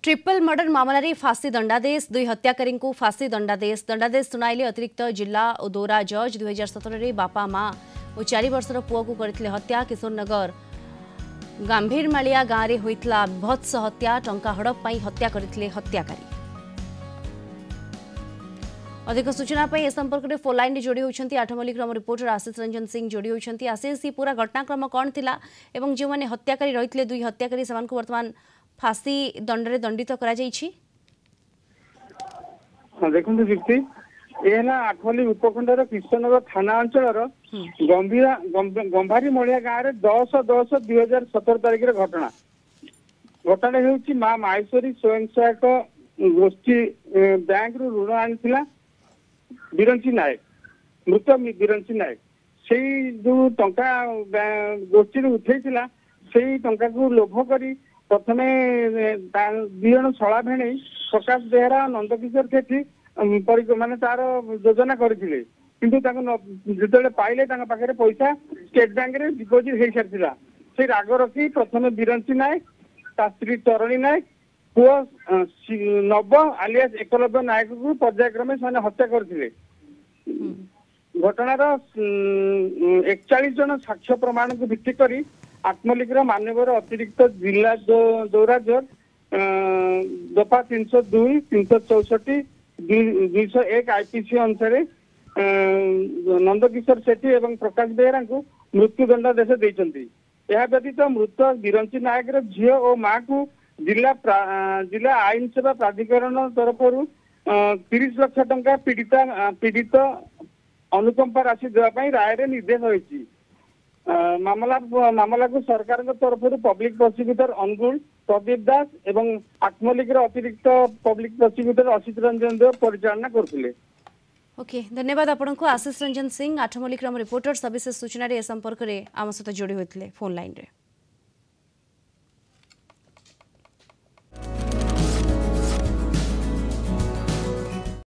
Triple murder मामलें फांसी दंडादेश दुई हत्याकारी को फांसी दंडादेश शुणाइले अतिरिक्त जिला और दौरा जज 2017 बापा माँ और 4 वर्षर पुओ को करथिले हत्या। किशोरनगर गंभीरमालिया गाँव में होइतला भत्स हत्या। टंका हड़प पाई हत्या करथिले हत्याकारी। अधिक सूचना ए संपर्क में फोन लाइन जोड़ी होती आठमल्लिक्रम रिपोर्टर आशीष रंजन सिंह जोड़ी होती। आशीष पूरा घटनाक्रम कौन थिला एवं जो माने हत्याकारी रही दुई हत्याकारी से वर्तमान फांसी दंड दंडित करा जायछि। देखो दीप्ति ये आठमल्ली उपखंडर किशोरनगर थाना अंचल गंभारी मलिया गाँव में 10/10/2017 तारीख घटना हूँ माँ माहेश्वरी स्वयं सहायक गोष्ठी बैंक रु ऋण आनी बिरंची नायक मृत बिरंची नायक से जो टंका गोष्ठी उठे से टंका को लोभ करी प्रथमे दिजन शला भेणे प्रकाश बेहरा नंदकिशोर सेठी माने तार योजना करथिले किंतु जो पाइले पाखे पैसा स्टेट बैंक रे डिपोजिट हो सारी से राग रखी प्रथमे बिरंची नायक ता स्त्री चरणी नायक पुओ नव आलियास एकलव्य नायक को पर्यायक्रमे से हत्या करथिले। घटनार 41 जन साक्ष्य प्रमाण को भित्ति करी आत्मलिकर मान्यवर अतिरिक्त जिला दौरा जज दफा 302 364 201 आईपीसी अनुसार नंदकिशोर सेठी एवं प्रकाश बेहरा को मृत्यु दंडादेश देइछन्ती। यह व्यतीत मृत बिरंची नायक झील और माँ को जिला आईन सेवा प्राधिकरण तरफ 30 लाख टंका पीड़ित अनुकंपा राशि देवाई राय रे निर्देश होइछि। मामला को सरकार तरफ पब्लिक प्रोसिक्यूटर अनुगुल प्रदीप दास एवं आत्मलिकर अतिरिक्त पब्लिक प्रोसिक्यूटर असित रंजन देव परिचालना करथिले। ओके धन्यवाद आपण को आशीष रंजन सिंह आठमल्लिक्रम रिपोर्टर सविशेष सूचना रे संपर्क रे आम सहित जोड़ी होते फोन लाइन रे।